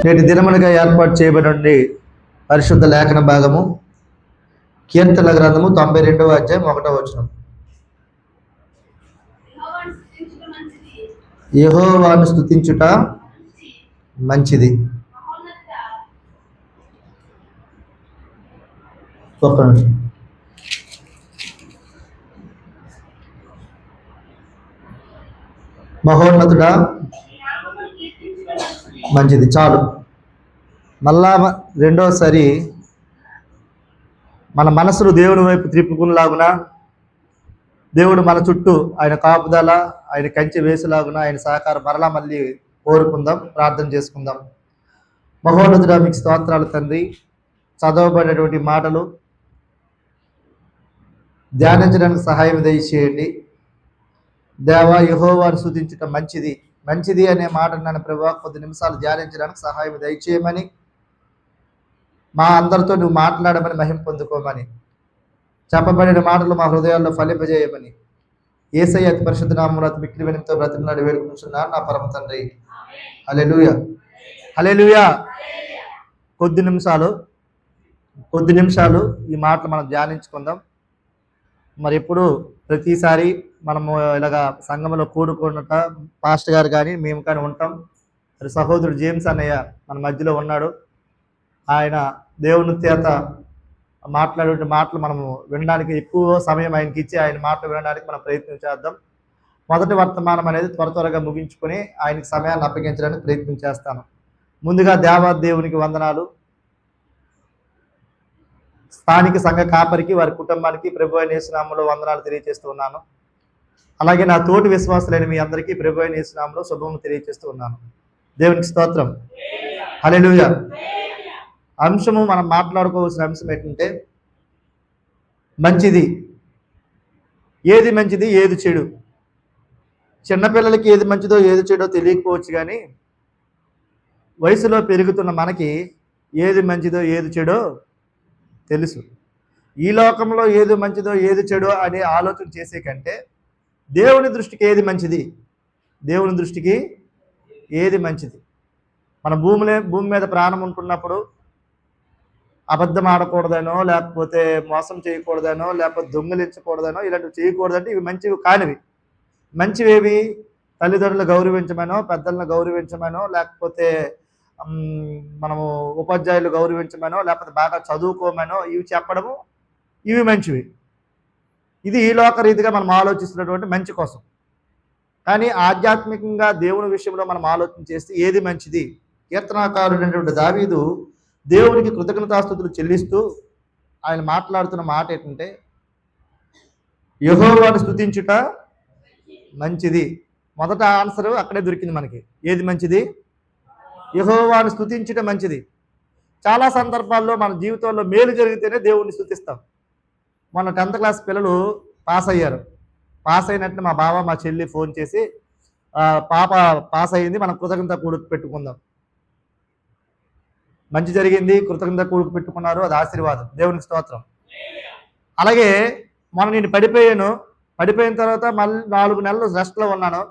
నేటి దినమునగా ఏర్పాటు చేయబడి పరిశుద్ధ లేఖన భాగము కీర్తన గ్రంథము 92వ అధ్యాయం 1వ వచనం. యెహోవాను స్తుతించుట మంచిది. ఒక్క నిమిషం. మహోన్నతుడా మంచిది. చాలు. మళ్ళా రెండోసారి మన మనసును దేవుని వైపు త్రిప్పుకునేలాగున, దేవుడు మన చుట్టూ ఆయన కాపుదల, ఆయన కంచె వేసేలాగున, ఆయన సహకారం మరలా మళ్ళీ కోరుకుందాం, ప్రార్థన చేసుకుందాం. మహోన్నతుడా మీకు స్తోత్రాలు తండ్రి. చదవబడినటువంటి మాటలు ధ్యానించడానికి సహాయం దయచేయండి. దేవా, యెహోవాను స్తుతించటం మంచిది మంచిది అనే మాట నన్ను ప్రభువా కొద్ది నిమిషాలు ధ్యానించడానికి సహాయం దయచేయమని, మా అందరితో నువ్వు మాట్లాడమని, మహిమ పొందుకోమని, చెప్పబడిన మాటలు మా హృదయాల్లో ఫలింపజేయమని యేసయ్య అతి పరిశుద్ధ నామమున అతి మిక్కిలి వినయంతో బ్రతిమలాడి వేడుకుంటున్నాను నా పరమ తండ్రి. హల్లెలూయా, హల్లెలూయా. కొద్ది నిమిషాలు ఈ మాటలు మనం ధ్యానించుకుందాం. మరి ఎప్పుడు ప్రతిసారి మనము ఇలాగా సంఘంలో కూడుకున్నట పాస్టర్ గారు కానీ మేము కానీ ఉంటాం. మరి సహోదరుడు జేమ్స్ అన్నయ్య మన మధ్యలో ఉన్నాడు. ఆయన దేవుని చేత మాట్లాడే మాటలు మనము వినడానికి ఎక్కువ సమయం ఆయనకి ఇచ్చి ఆయన మాటలు వినడానికి మనం ప్రయత్నం చేద్దాం. మొదటి వర్తమానం అనేది త్వరగా ముగించుకొని ఆయనకి సమయాన్ని అప్పగించడానికి ప్రయత్నం చేస్తాను. ముందుగా దేవునికి వందనాలు. స్థానిక సంఘ కాపరికి, వారి కుటుంబానికి ప్రభు అయిన యేసు నామములో వందనాలు తెలియజేస్తూ ఉన్నాను. అలాగే నా తోటి విశ్వాసులైన మీ అందరికీ ప్రభు అయిన యేసు నామములో శుభము తెలియజేస్తూ ఉన్నాను. దేవునికి స్తోత్రం. హల్లెలూయా. అంశము మనం మాట్లాడుకోవాల్సిన అంశం ఏంటంటే మంచిది. ఏది మంచిది, ఏది చెడు. చిన్నపిల్లలకి ఏది మంచిదో ఏది చెడో తెలియకపోవచ్చు, కానీ వయసులో పెరుగుతున్న మనకి ఏది మంచిదో ఏది చెడో తెలుసు. ఈ లోకంలో ఏది మంచిదో ఏది చెడో అనే ఆలోచన చేసే కంటే దేవుని దృష్టికి ఏది మంచిది, దేవుని దృష్టికి ఏది మంచిది. మన భూమి మీద ప్రాణం ఉంటున్నప్పుడు అబద్ధం ఆడకూడదనో, లేకపోతే మోసం చేయకూడదనో, లేకపోతే దొంగిలించకూడదనో, ఇలాంటివి చేయకూడదంటే ఇవి మంచివి కానివి. మంచివేవి? తల్లిదండ్రులు గౌరవించమనో, పెద్దలను గౌరవించమనో, లేకపోతే మనము ఉపాధ్యాయులు గౌరవించమనో, లేకపోతే బాగా చదువుకోమనో ఇవి చెప్పడము, ఇవి మంచివి. ఇది ఈ లోక రీతిగా మనం ఆలోచిస్తున్నటువంటి మంచి కోసం. కానీ ఆధ్యాత్మికంగా దేవుని విషయంలో మనం ఆలోచన చేస్తే ఏది మంచిది? కీర్తనాకారుడైనటువంటి దావీదు దేవునికి కృతజ్ఞతాస్తుతులు చెల్లిస్తూ ఆయన మాట్లాడుతున్న మాట ఏంటంటే యెహోవాను స్తుతించుట మంచిది. మొదట ఆన్సర్ అక్కడే దొరికింది మనకి. ఏది మంచిది? యెహోవాను స్తుతించుట మంచిది. చాలా సందర్భాల్లో మన జీవితంలో మేలు జరిగితేనే దేవుణ్ణి స్తుతిస్తాం. మొన్న 10th క్లాస్ పిల్లలు పాస్ అయ్యారు. పాస్ అయినట్టు మా బావ మా చెల్లి ఫోన్ చేసి పాప పాస్ అయ్యింది, మనం కృతజ్ఞత కూడుకు పెట్టుకుందాం. మంచి జరిగింది, కృతజ్ఞత కూడుకు పెట్టుకున్నారు, అది ఆశీర్వాదం. దేవునికి స్తోత్రం. అలాగే నేను పడిపోయిన తర్వాత మళ్ళీ 4 నెలలు రెస్ట్లో ఉన్నాను.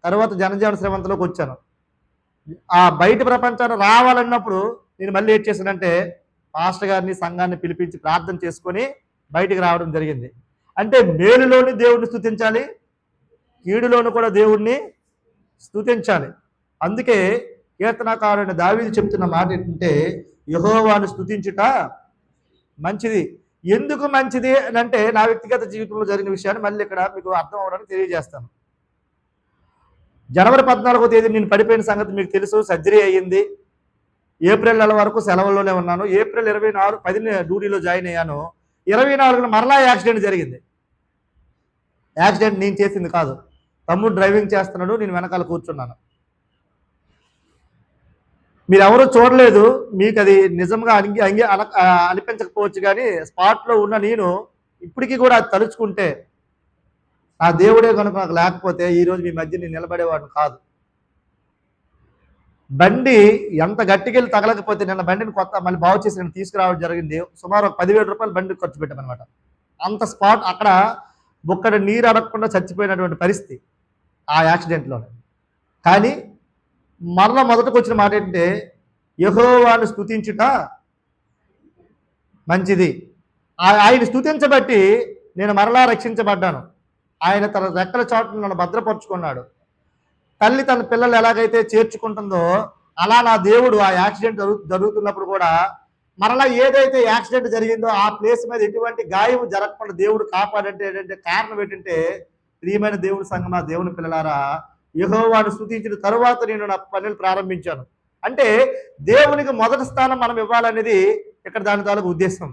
తర్వాత జనజీవన శ్రమంతలోకి వచ్చాను. ఆ బయట ప్రపంచాన్ని రావాలన్నప్పుడు నేను మళ్ళీ ఏం చేశానంటే పాస్టర్ గారిని, సంఘాన్ని పిలిపించి ప్రార్థన చేసుకొని బయటికి రావడం జరిగింది. అంటే మేలులోని దేవుణ్ణి స్తుతించాలి, కీడులోను కూడా దేవుణ్ణి స్తుతించాలి. అందుకే కీర్తనకారుడైన దావీదు చెప్తున్న మాట ఏంటంటే యెహోవాను స్తుతించుట మంచిది. ఎందుకు మంచిది అని అంటే నా వ్యక్తిగత జీవితంలో జరిగిన విషయాన్ని మళ్ళీ ఇక్కడ మీకు అర్థం అవ్వడానికి తెలియజేస్తాను. జనవరి 14వ తేదీ నేను పడిపోయిన సంగతి మీకు తెలుసు. సర్జరీ అయ్యింది. ఏప్రిల్ నెల వరకు సెలవుల్లోనే ఉన్నాను. ఏప్రిల్ 24 10 డ్యూటీలో జాయిన్ అయ్యాను. 24న మరలా యాక్సిడెంట్ జరిగింది. యాక్సిడెంట్ నేను చేసింది కాదు, తమ్ముడు డ్రైవింగ్ చేస్తున్నాడు, నేను వెనకాల కూర్చున్నాను. మీరు ఎవరూ చూడలేదు, మీకు అది నిజంగా అనిపించకపోవచ్చు, కానీ స్పాట్లో ఉన్న నేను ఇప్పటికీ కూడా అది తలుచుకుంటే ఆ దేవుడే కనుక నాకు లేకపోతే ఈరోజు మీ మధ్య నేను నిలబడేవాడిని కాదు. బండి ఎంత గట్టికెళ్ళి తగలకపోతే నిన్న బండిని మళ్ళీ బాగు చేసి నేను తీసుకురావడం జరిగింది. సుమారు 10,000 రూపాయలు బండికి ఖర్చు పెట్టామన్నమాట. అంత స్పాట్ అక్కడ బుక్కడ నీరు అడగకుండా చచ్చిపోయినటువంటి పరిస్థితి ఆ యాక్సిడెంట్లోనే. కానీ మొదటకు వచ్చిన మాట ఏంటంటే యెహోవాను స్తుతించుట మంచిది. ఆయన స్తుతించబట్టి నేను మరలా రక్షించబడ్డాను. ఆయన తన రెక్కల చాటును నన్ను భద్రపరుచుకున్నాడు. తల్లి తన పిల్లలు ఎలాగైతే చేర్చుకుంటుందో అలా నా దేవుడు ఆ యాక్సిడెంట్ జరుగుతున్నప్పుడు కూడా మరలా ఏదైతే యాక్సిడెంట్ జరిగిందో ఆ ప్లేస్ మీద ఎటువంటి గాయం జరగకుండా దేవుడు కాపాడంటే ఏంటంటే కారణం ఏంటంటే, ప్రియమైన దేవుడి సంగమా, దేవుని పిల్లలారా, యెహోవాను స్తుతించిన తరువాత నేను నా పనులు ప్రారంభించాను. అంటే దేవునికి మొదటి స్థానం మనం ఇవ్వాలనేది ఇక్కడ దాని తాలూకు ఉద్దేశం.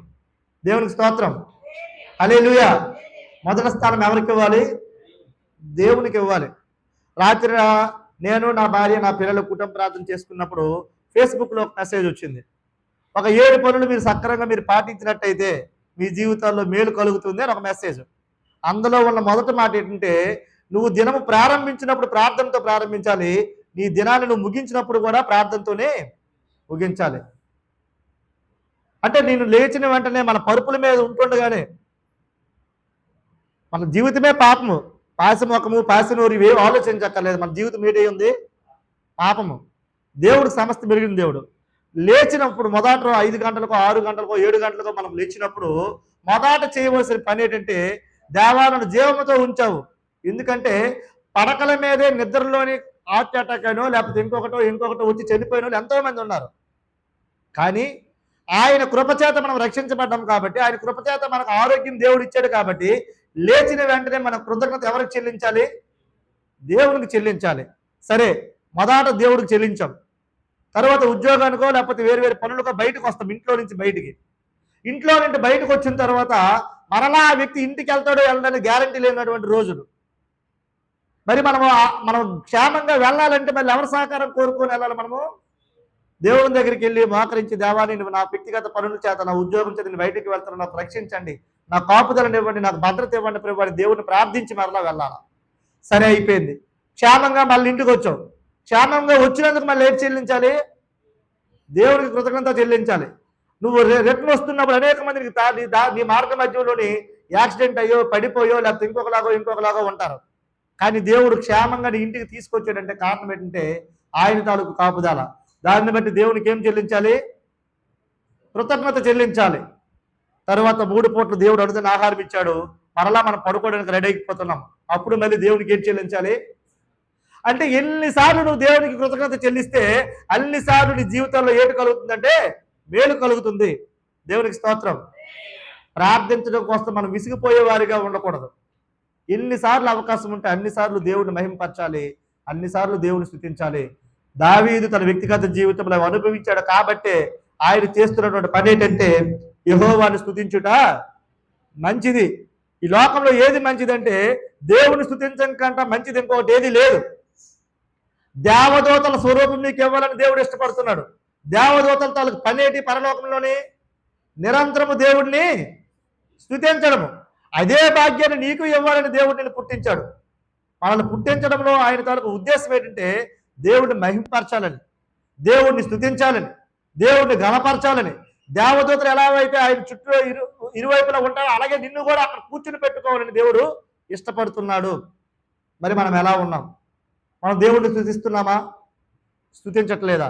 దేవునికి స్తోత్రం, హల్లెలూయా. మొదటి స్థానం ఎవరికి ఇవ్వాలి? దేవునికి ఇవ్వాలి. రాత్రి నేను, నా భార్య, నా పిల్లలు కుటుంబ ప్రార్థన చేసుకున్నప్పుడు ఫేస్బుక్లో ఒక మెసేజ్ వచ్చింది. ఒక 7 పనులు మీరు సక్రమంగా మీరు పాటించినట్టయితే మీ జీవితాల్లో మేలు కలుగుతుంది అని ఒక మెసేజ్. అందులో ఉన్న మొదటి మాట ఏంటంటే, నువ్వు దినము ప్రారంభించినప్పుడు ప్రార్థనతో ప్రారంభించాలి, నీ దినాన్ని నువ్వు ముగించినప్పుడు కూడా ప్రార్థనతోనే ముగించాలి. అంటే నేను లేచిన వెంటనే మన పరుపుల మీద ఉంటుండగానే మన జీవితమే పాపము, పాశముఖము, పాశనూరు ఇవేం ఆలోచించక్కర్లేదు. మన జీవితం ఏంటి ఉంది? పాపము. దేవుడు సమస్త మెరిగిన దేవుడు. లేచినప్పుడు మొదట 5 గంటలకో 6 గంటలకో 7 గంటలకో మనం లేచినప్పుడు మొదట చేయవలసిన పని ఏంటంటే, దేవాలను జీవముతో ఉంచావు. ఎందుకంటే పడకల మీదే నిద్రలోని హార్ట్ అటాక్ అయినో లేకపోతే ఇంకొకటో వచ్చి చనిపోయిన వాళ్ళు ఎంతో మంది ఉన్నారు. కానీ ఆయన కృపచేత మనం రక్షించబడ్డాం కాబట్టి, ఆయన కృపచేత మనకు ఆరోగ్యం దేవుడు ఇచ్చాడు కాబట్టి, లేచిన వెంటనే మన కృతజ్ఞత ఎవరికి చెల్లించాలి? దేవునికి చెల్లించాలి. సరే, మొదట దేవుడికి చెల్లించాం. తర్వాత ఉద్యోగానికో లేకపోతే వేరు పనులకో బయటకు వస్తాం. ఇంట్లో నుంచి బయటకు వచ్చిన తర్వాత మరలా ఆ వ్యక్తి ఇంటికి వెళ్తాడో వెళ్ళడానికి గ్యారంటీ లేనటువంటి రోజులు. మరి మనం క్షేమంగా వెళ్ళాలంటే మళ్ళీ ఎవరి సహకారం కోరుకొని వెళ్ళాలి? మనము దేవుని దగ్గరికి వెళ్ళి మోకరించి, దేవాన్ని నువ్వు నా వ్యక్తిగత పనుల చేత, నా ఉద్యోగం చేత నేను బయటికి వెళ్తాను, నాకు రక్షించండి, నా కాపుదలను ఇవ్వండి, నాకు భద్రత ఇవ్వండి ప్రభు, దేవుని ప్రార్థించి మరలా వెళ్ళాలి. సరే, అయిపోయింది. క్షేమంగా మళ్ళీ ఇంటికి వచ్చావు. క్షేమంగా వచ్చినందుకు మళ్ళీ ఏం చెల్లించాలి? దేవుడికి కృతజ్ఞత చెల్లించాలి. నువ్వు రిటర్న్ వస్తున్నప్పుడు అనేక మందికి నీ మార్గ మధ్యలోని యాక్సిడెంట్ అయ్యో, పడిపోయో, లేకపోతే ఇంకొకలాగో ఉంటారు. కానీ దేవుడు క్షేమంగా నీ ఇంటికి తీసుకొచ్చాడంటే కారణం ఏంటంటే ఆయన తాలూకు కాపుదల. దాన్ని బట్టి దేవునికి ఏం చెల్లించాలి? కృతజ్ఞత చెల్లించాలి. తర్వాత 3 పూట్లు దేవుడు అడుగుతున్న ఆహారం ఇచ్చాడు, మరలా మనం పడుకోవడానికి రెడీ అయిపోతున్నాం. అప్పుడు మళ్ళీ దేవునికి ఏం చెల్లించాలి? అంటే ఎన్నిసార్లు నువ్వు దేవునికి కృతజ్ఞత చెల్లిస్తే అన్నిసార్లు నీ జీవితంలో ఏటు కలుగుతుందంటే మేలు కలుగుతుంది. దేవునికి స్తోత్రం. ప్రార్థించడం కోసం మనం విసిగిపోయే వారిగా ఉండకూడదు. ఎన్నిసార్లు అవకాశం ఉంటే అన్నిసార్లు దేవుడిని మహిమపరచాలి, అన్నిసార్లు దేవుని స్తుతించాలి. దావీదు తన వ్యక్తిగత జీవితంలో అనుభవించాడు కాబట్టే ఆయన చేస్తున్నటువంటి పని ఏంటంటే యెహోవాను స్తుతించుట మంచిది. ఈ లోకంలో ఏది మంచిదంటే దేవుని స్తుతించడం కంటే మంచిది ఇంకొకటి ఏది లేదు. దేవదూతల స్వరూపం నీకు ఇవ్వాలని దేవుడు ఇష్టపడుతున్నాడు. దేవదూతల తాలూకు పని ఏంటి? పరలోకంలోని నిరంతరము దేవుడిని స్తుతించడము. అదే భాగ్యాన్ని నీకు ఇవ్వాలని దేవుడు నిన్ను పుట్టించాడు. మనల్ని పుట్టించడంలో ఆయన తాలూకు ఉద్దేశం ఏంటంటే దేవుడిని మహిమపరచాలని, దేవుడిని స్తుతించాలని, దేవుడిని ఘనపరచాలని. దేవదూతలు ఎలా అయితే ఆయన చుట్టూ ఇరువైపులా ఉంటారో అలాగే నిన్ను కూడా అక్కడ కూర్చుని పెట్టుకోవాలని దేవుడు ఇష్టపడుతున్నాడు. మరి మనం ఎలా ఉన్నాం? మనం దేవుడిని స్తుతిస్తున్నామా? స్తుతించట్లేదా?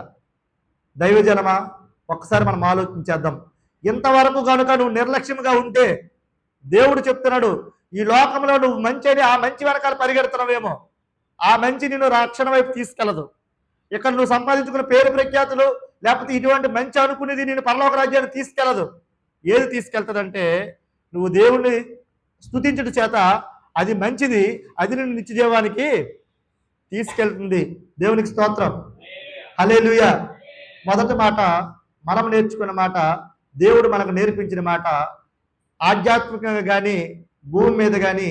దైవజనమా, ఒక్కసారి మనం ఆలోచించేద్దాం. ఇంతవరకు కనుక నువ్వు నిర్లక్ష్యంగా ఉంటే దేవుడు చెప్తున్నాడు, ఈ లోకంలో నువ్వు మంచి అని ఆ మంచి వెనకాల పరిగెడుతున్నావేమో, ఆ మంచి నిన్ను రక్షణ వైపు తీసుకెళ్ళదు. ఇక్కడ నువ్వు సంపాదించుకున్న పేరు ప్రఖ్యాతులు లేకపోతే ఇటువంటి మంచి అనుకునేది నేను పరలోక రాజ్యాన్ని తీసుకెళ్ళదు. ఏది తీసుకెళ్తుందంటే నువ్వు దేవుణ్ణి స్తుతించడం చేత అది మంచిది, అది నిన్ను నిత్యజీవానికి తీసుకెళ్తుంది. దేవునికి స్తోత్రం, హల్లెలూయా. మొదటి మాట మనం నేర్చుకున్న మాట, దేవుడు మనకు నేర్పించిన మాట. ఆధ్యాత్మికంగా కానీ భూమి మీద కానీ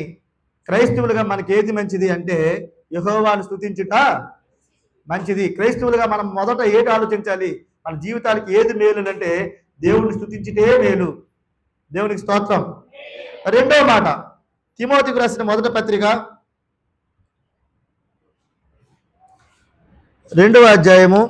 క్రైస్తవులుగా మనకి ఏది మంచిది అంటే యెహోవాను స్తుతించుట మంచిది. క్రైస్తవులుగా మనం మొదట ఏది ఆలోచించాలి? మన జీవితానికి ఏది మేలు అంటే దేవుడిని స్తుతించుటే మేలు. దేవునికి స్తోత్రం. రెండవ మాట, తిమోతికి రాసిన మొదటి పత్రిక 2వ అధ్యాయము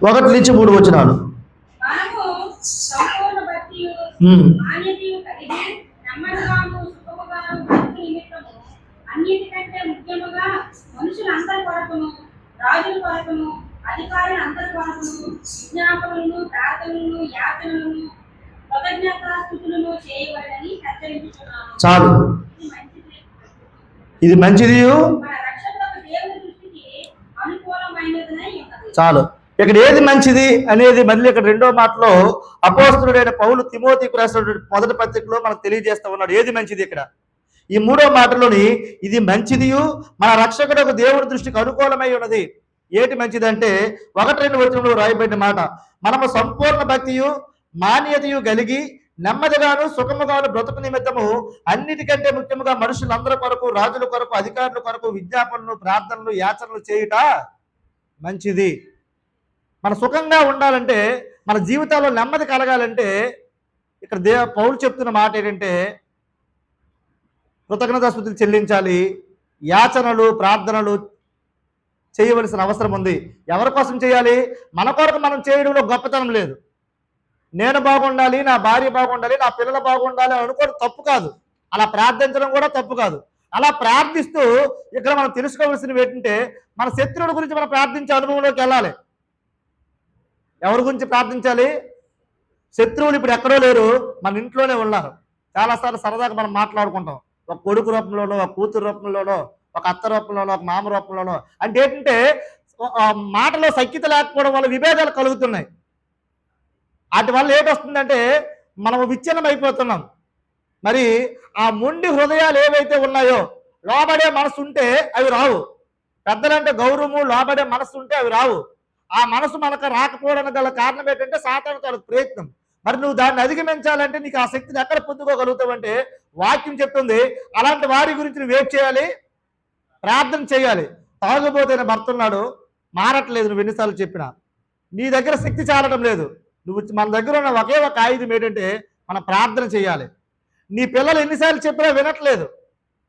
1 నుంచి 3 వచనాలు. కంటే ముఖ్యముగా మనుషులందరి కొరకును రాజుల కొరకును అధికారుల అందరి కొరకును విజ్ఞాపనలను ప్రార్థనలను యాచనలను కృతజ్ఞతాస్తుతులను చేయవలెనని హెచ్చరించుచున్నాను. చాలు, ఇది మంచిది మన రక్షకుడకు దేవుని దృష్టికి అనుకూలమైనదనై ఉన్నది. చాలు. ఇక్కడ ఏది మంచిది అనేది మళ్ళీ ఇక్కడ రెండో మాటలో అపోస్తలుడైన పౌలు తిమోతికి రాసిన మొదటి పత్రికలో మనకు తెలియజేస్తా ఉన్నాడు ఏది మంచిది. ఇక్కడ ఈ మూడో మాటలోని ఇది మంచిదియు మన రక్షకుడకు దేవుని దృష్టికి అనుకూలమై ఉన్నది. ఏటి మంచిదంటే 1-2 వచనంలో రాయబడిన మాట, మనము సంపూర్ణ భక్తియు మాన్యతయు కలిగి నెమ్మదిగాను సుఖముగాను బ్రతుకు నిమిత్తము అన్నిటికంటే ముఖ్యముగా మనుషులందరి కొరకు రాజుల కొరకు అధికారుల కొరకు విజ్ఞాపనలు ప్రార్థనలు యాచనలు చేయుట మంచిది. మన సుఖంగా ఉండాలంటే, మన జీవితాల్లో నెమ్మది కలగాలంటే ఇక్కడ పౌలు చెప్తున్న మాట ఏంటంటే కృతజ్ఞతాస్తుతులు చెల్లించాలి, యాచనలు ప్రార్థనలు చేయవలసిన అవసరం ఉంది. ఎవరి కోసం చేయాలి? మన కొరకు మనం చేయడంలో గొప్పతనం లేదు. నేను బాగుండాలి, నా భార్య బాగుండాలి, నా పిల్లలు బాగుండాలి అనుకోవడం తప్పు కాదు, అలా ప్రార్థించడం కూడా తప్పు కాదు. అలా ప్రార్థిస్తూ ఇక్కడ మనం తెలుసుకోవాల్సినవి ఏంటంటే మన శత్రువుల గురించి మనం ప్రార్థించే అనుభవంలోకి వెళ్ళాలి. ఎవరి గురించి ప్రార్థించాలి? శత్రువులు ఇప్పుడు ఎక్కడో లేరు, మన ఇంట్లోనే ఉన్నారు. చాలాసార్లు సరదాగా మనం మాట్లాడుకుంటాం, ఒక కొడుకు రూపంలోనో, ఒక కూతురు రూపంలోనో, ఒక అత్త రూపంలోనో, ఒక మామ రూపంలోనో. అంటే ఏంటంటే మాటలో సఖ్యత లేకపోవడం వల్ల విభేదాలు కలుగుతున్నాయి. వాటి వల్ల ఏంటొస్తుందంటే మనము విచ్ఛిన్నం అయిపోతున్నాం. మరి ఆ మొండి హృదయాలు ఏవైతే ఉన్నాయో, లోబడే మనసు ఉంటే అవి రావు. పెద్దలంటే గౌరవము, లోబడే మనసు ఉంటే అవి రావు. ఆ మనసు మనకు రాకపోవడానికి గల కారణం ఏంటంటే సాతాను ప్రయత్నం. మరి నువ్వు దాన్ని అధిగమించాలంటే నీకు ఆ శక్తిని ఎక్కడ పొందుకోగలుగుతావంటే వాక్యం చెప్తుంది, అలాంటి వారి గురించి నువ్వు వెయిట్ చేయాలి, ప్రార్థన చేయాలి. తాగుబోతైన భర్త ఉన్నాడు, మారట్లేదు, నువ్వు ఎన్నిసార్లు చెప్పినా. నీ దగ్గర శక్తి చాలడం లేదు. నువ్వు మన దగ్గర ఉన్న ఒకే ఒక ఆయుధం ఏంటంటే మనం ప్రార్థన చేయాలి. నీ పిల్లలు ఎన్నిసార్లు చెప్పినా వినట్లేదు.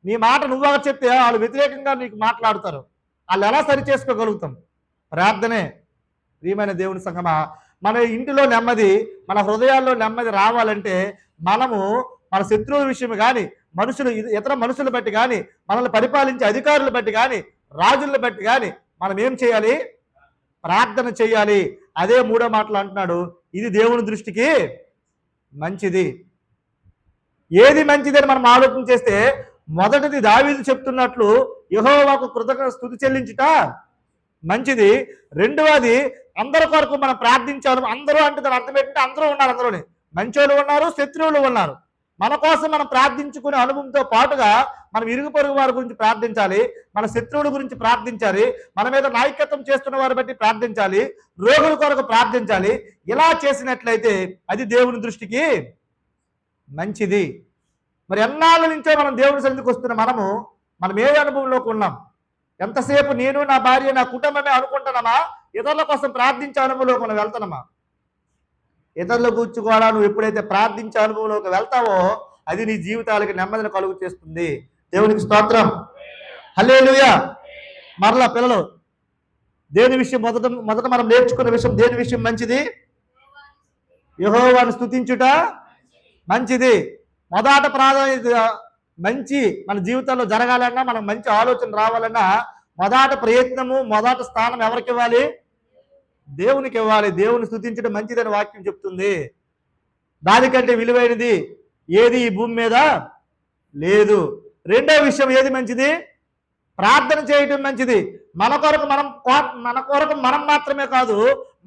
నీ మాట నువ్వు ఒకటి చెప్తే వాళ్ళు వ్యతిరేకంగా నీకు మాట్లాడతారు. వాళ్ళు ఎలా సరి చేసుకోగలుగుతాం? ప్రార్థనే. ప్రియమైన దేవుని సంగమా, మన ఇంటిలో నెమ్మది, మన హృదయాల్లో నెమ్మది రావాలంటే మనము మన శత్రువుల విషయం కానీ, మనుషులు ఇతర మనుషులు బట్టి కానీ, మనల్ని పరిపాలించే అధికారులు బట్టి కానీ, రాజులను బట్టి కానీ మనం ఏం చేయాలి? ప్రార్థన చేయాలి. అదే మూడో మాటలు అంటున్నాడు, ఇది దేవుని దృష్టికి మంచిది. ఏది మంచిదని మనం ఆలోచన చేస్తే మొదటిది దావీదు చెప్తున్నట్లు యెహోవాకు కృతజ్ఞత స్తుతి చెల్లించుట మంచిది. రెండవది అందరి కొరకు మనం ప్రార్థించాలి. అందరూ అంటే దాని అర్థం ఏంటంటే అందరూ ఉన్నారు, అందులోనే మంచోళ్ళు ఉన్నారు, శత్రువులు ఉన్నారు. మన కోసం మనం ప్రార్థించుకునే అనుభవంతో పాటుగా మనం ఇరుగు పొరుగు వారి గురించి ప్రార్థించాలి, మన శత్రువుల గురించి ప్రార్థించాలి, మన మీద నాయకత్వం చేస్తున్న వారి బట్టి ప్రార్థించాలి, రోగుల కొరకు ప్రార్థించాలి. ఇలా చేసినట్లయితే అది దేవుని దృష్టికి మంచిది. మరి ఎన్నాళ్ళ నుంచో మనం దేవుని సన్నిధికి వస్తున్న మనం ఏ అనుభవంలోకి ఉన్నాం? ఎంతసేపు నేను, నా భార్య, నా కుటుంబమే అనుకుంటున్నామా? ఇతరుల కోసం ప్రార్థించే అనుభవంలోకి మనం వెళ్తున్నామా? ఇతరుల గురించి కూడా నువ్వు ఎప్పుడైతే ప్రార్థించే అనుభవంలోకి వెళ్తావో అది నీ జీవితాలకి నెమ్మదిని కలుగు చేస్తుంది. దేవునికి స్తోత్రం, హల్లెలూయా. మరలా పిల్లలు, దేని విషయం మొదట మనం నేర్చుకున్న విషయం, దేని విషయం మంచిది? యెహోవాను స్తుతించుట మంచిది. మొదట ప్రాధాన్యత మంచి మన జీవితంలో జరగాలన్నా, మనకు మంచి ఆలోచన రావాలన్నా మొదట ప్రయత్నము, మొదట స్థానం ఎవరికి ఇవ్వాలి? దేవునికి ఇవ్వాలి. దేవుని స్తుతించడం మంచిదని వాక్యం చెప్తుంది. దానికంటే విలువైనది ఏది ఈ భూమి మీద లేదు. రెండో విషయం ఏది మంచిది? ప్రార్థన చేయటం మంచిది. మన కొరకు మనం మాత్రమే కాదు,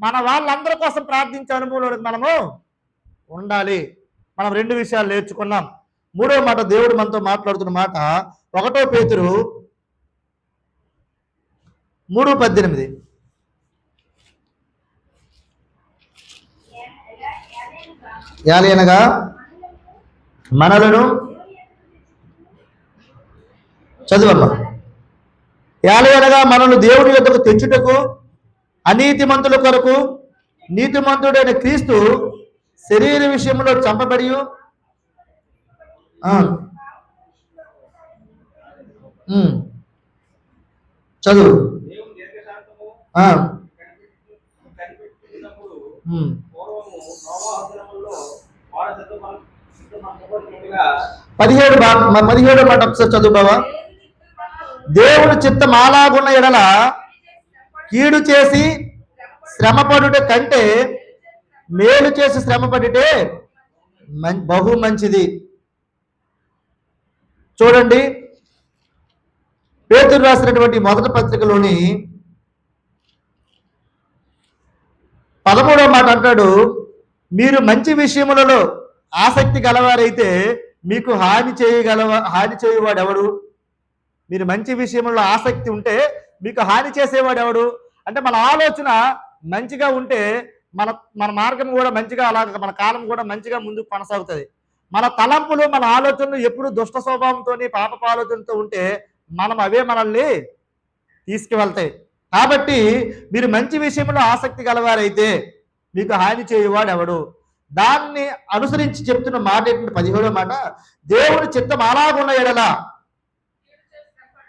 మన వాళ్ళందరి కోసం ప్రార్థించే అనుభవంలో మనము ఉండాలి. మనం రెండు విషయాలు నేర్చుకున్నాం. మూడో మాట దేవుడు మనతో మాట్లాడుతున్న మాట 1 పేతురు 3:18. యాలనగా మనలను చదువమ్మా. యాలనగా మనల్ని దేవుని యొద్దకు తెచ్చుటకు అనీతిమంతుల కొరకు నీతిమంతుడైన క్రీస్తు శరీర విషయంలో చంపబడి చదువు పదిహేడు మాట ఒకసారి చదువు బావా. దేవుని చిత్తం అలాగున్న ఎడల కీడు చేసి శ్రమపడుట కంటే మేలు చేసి శ్రమపడితే బహు మంచిది. చూడండి, పేతురు రాసినటువంటి మొదటి పత్రికలోని 13వ మాట అంటాడు, మీరు మంచి విషయములలో ఆసక్తి గలవారైతే మీకు హాని చేయువాడు ఎవడు? మీరు మంచి విషయంలో ఆసక్తి ఉంటే మీకు హాని చేసేవాడు ఎవడు? అంటే మన ఆలోచన మంచిగా ఉంటే మన మన మార్గం కూడా మంచిగా, అలాగే మన కాలం కూడా మంచిగా ముందుకు కొనసాగుతుంది. మన తలంపులు, మన ఆలోచనలు ఎప్పుడు దుష్ట స్వభావంతో, పాపపు ఆలోచనతో ఉంటే అవే మనల్ని తీసుకువెళ్తాయి. కాబట్టి మీరు మంచి విషయంలో ఆసక్తి గలవారైతే మీకు హాని చేయువాడు ఎవడు? దాన్ని అనుసరించి చెప్తున్న మాట ఏంటంటే 17వ మాట, దేవుని చిత్తం అలాగున్న ఎడల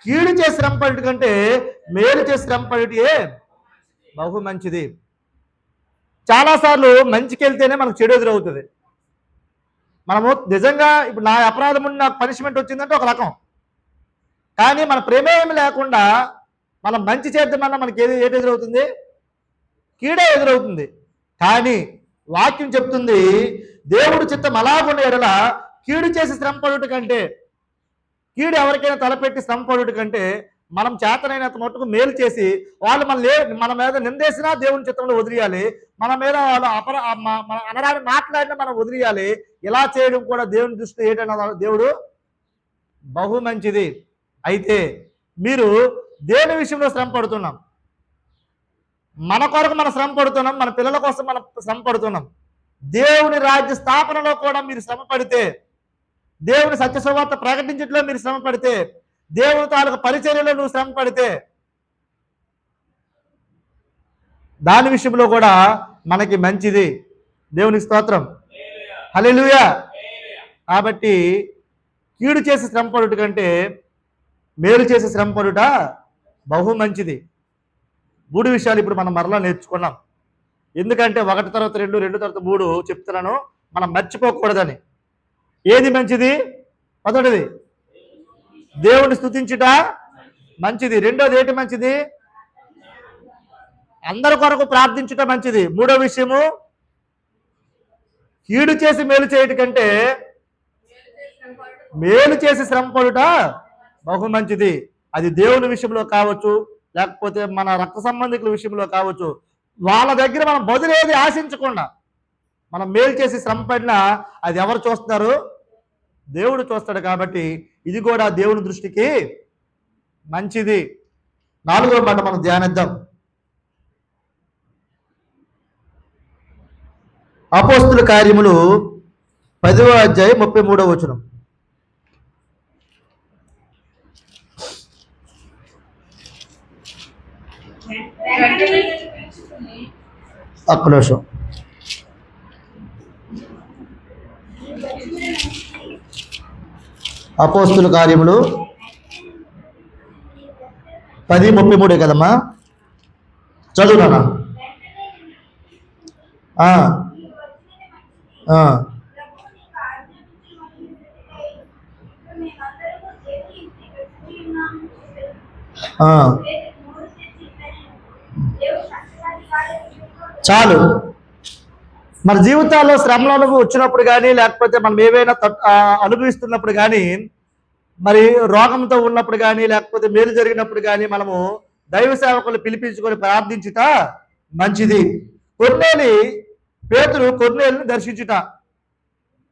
కీడు చేసి శ్రమపడుట కంటే మేలు చేసి శ్రమపడుటే బహు మంచిది. చాలాసార్లు మంచికి వెళ్తేనే మనకు చెడు ఎదురవుతుంది. మనము నిజంగా ఇప్పుడు నా అపరాధం ఉన్న నాకు పనిష్మెంట్ వచ్చిందంటే ఒక రకం, కానీ మన ప్రేమేమి లేకుండా మనం మంచి చేద్దామన్నా మనకి ఏది ఎదురవుతుంది? కీడే ఎదురవుతుంది. కానీ వాక్యం చెప్తుంది, దేవుడు చిత్తం అలాగున్న ఎడల కీడు చేసి శ్రమపడుట కంటే, కీడు ఎవరికైనా తలపెట్టి శ్రమపడుట కంటే మనం చేతనైనంత మట్టుకు మేలు చేసి, వాళ్ళు మన మీద నిందేసినా దేవుని చిత్తంలో వదిలేయాలి, మన మీద వాళ్ళు అనరాని మాట్లాడినా మనం వదిలేయాలి. ఇలా చేయడం కూడా దేవుని దృష్టి ఏంటన్నా దేవుడు బహు మంచిది. అయితే మీరు దేని విషయంలో శ్రమ పడుతున్నాం? మన కొరకు మనం శ్రమ పడుతున్నాం, మన పిల్లల కోసం మనం శ్రమ పడుతున్నాం. దేవుని రాజ్య స్థాపనలో కూడా మీరు శ్రమ పడితే, దేవుని సత్య సువార్త ప్రకటించట్లో మీరు శ్రమ పడితే, దేవుని తాలూకు పరిచర్యలో నువ్వు శ్రమ పడితే, దాని విషయంలో కూడా మనకి మంచిది. దేవునికి స్తోత్రం, హల్లెలూయా. కాబట్టి కీడు చేసి శ్రమ పడుట కంటే మేలు చేసి శ్రమ పడుట బహు మంచిది. 3 విషయాలు ఇప్పుడు మనం మరలా నేర్చుకున్నాం. ఎందుకంటే 1 తర్వాత 2, 2 తర్వాత 3 చెప్తున్నాను, మనం మర్చిపోకూడదని. ఏది మంచిది? మొదటిది దేవుని స్తుతించుట మంచిది. రెండోది ఏంటి మంచిది? అందరి కొరకు ప్రార్థించుట మంచిది. 3వ విషయము కీడు చేసి మేలు చేయట కంటే మేలు చేసి శ్రమ పడుట బహు మంచిది. అది దేవుని విషయంలో కావచ్చు, లేకపోతే మన రక్త సంబంధికుల విషయంలో కావచ్చు. వాళ్ళ దగ్గర మనం బదులేది ఆశించకుండా మనం మేలు చేసి శ్రమ పడినా అది ఎవరు చూస్తున్నారు? దేవుడు చూస్తాడు. కాబట్టి ఇది కూడా దేవుని దృష్టికి మంచిది. 4వ మాట మనం ధ్యానిద్దాం. అపోస్తుల కార్యములు 10వ అధ్యాయం 33వ వచనం. ఒక్క నిమిషం. అపోస్తుల కార్యములు 10:33 కదమ్మా, చదువునా? చాలు. మన జీవితాల్లో శ్రమలు వచ్చినప్పుడు కానీ, లేకపోతే మనం ఏవైనా అనుభవిస్తున్నప్పుడు కానీ, మరి రోగంతో ఉన్నప్పుడు కానీ, లేకపోతే మేలు జరిగినప్పుడు కానీ మనము దైవ సేవకులు పిలిపించుకొని ప్రార్థించుట మంచిది. పేతురు కొర్నేలుని దర్శించుట.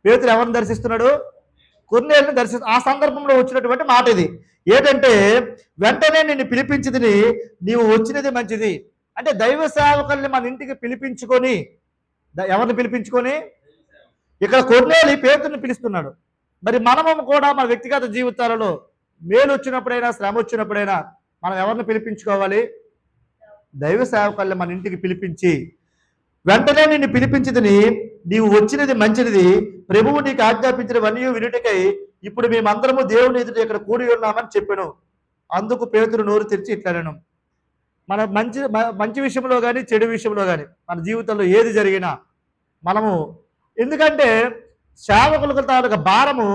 పేతురు ఎవరిని దర్శిస్తున్నాడు? కొర్నేలుని ఆ సందర్భంలో వచ్చినటువంటి మాట ఇది. ఏంటంటే, వెంటనే నిన్ను పిలిపించింది, నీవు వచ్చినది మంచిది. అంటే దైవ సేవకుల్ని మన ఇంటికి పిలిపించుకొని, ఎవరిని పిలిపించుకొని? ఇక్కడ కొర్నేలి పేతురుని పిలుస్తున్నాడు. మరి మనము కూడా మన వ్యక్తిగత జీవితాలలో మేలు వచ్చినప్పుడైనా, శ్రమ వచ్చినప్పుడైనా మనం ఎవరిని పిలిపించుకోవాలి? దైవ సేవకుల్ని మన ఇంటికి పిలిపించి, వెంటనే నిన్ను పిలిపించింది, నీవు వచ్చినది మంచిది, ప్రభువు నీకు ఆజ్ఞాపించినవన్నీ వినుటకై ఇప్పుడు మేమందరము దేవుని ఎదుట ఇక్కడ కూడి ఉన్నామని చెప్పాను. అందుకు పేతురు నోరు తెరిచి ఇట్లనెను. మన మంచి విషయంలో కానీ, చెడు విషయంలో కానీ, మన జీవితంలో ఏది జరిగినా మనము, ఎందుకంటే సేవకులకు తాలూకా భారము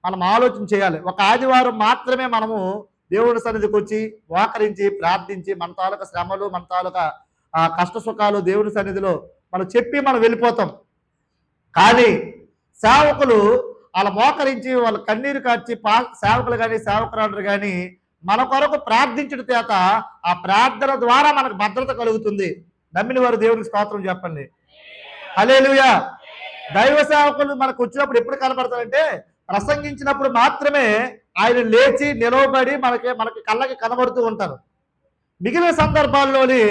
మనం ఆలోచన చేయాలి. ఒక ఆదివారం మాత్రమే మనము దేవుని సన్నిధికి వచ్చి వాకరించి ప్రార్థించి మన తాలూకా శ్రమలు మన తాలూకా కష్ట సుఖాలు దేవుని సన్నిధిలో మనం చెప్పి మనం వెళ్ళిపోతాం. కానీ సేవకులు వాళ్ళ మోకరించి వాళ్ళ కన్నీరు కార్చి సేవకులు కానీ సేవకురాలు కానీ మన కొరకు ప్రార్థించడం చేత ఆ ప్రార్థన ద్వారా మనకు భద్రత కలుగుతుంది. నమ్మిన వారు దేవునికి స్తోత్రం చెప్పండి. హల్లెలూయా. దైవ సేవకులు మనకు వచ్చినప్పుడు ఎప్పుడు కనబడతారంటే ప్రసంగించినప్పుడు మాత్రమే ఆయన లేచి నిలవబడి మనకి కళ్ళకి కనబడుతూ ఉంటారు. మిగిలిన సందర్భాల్లోని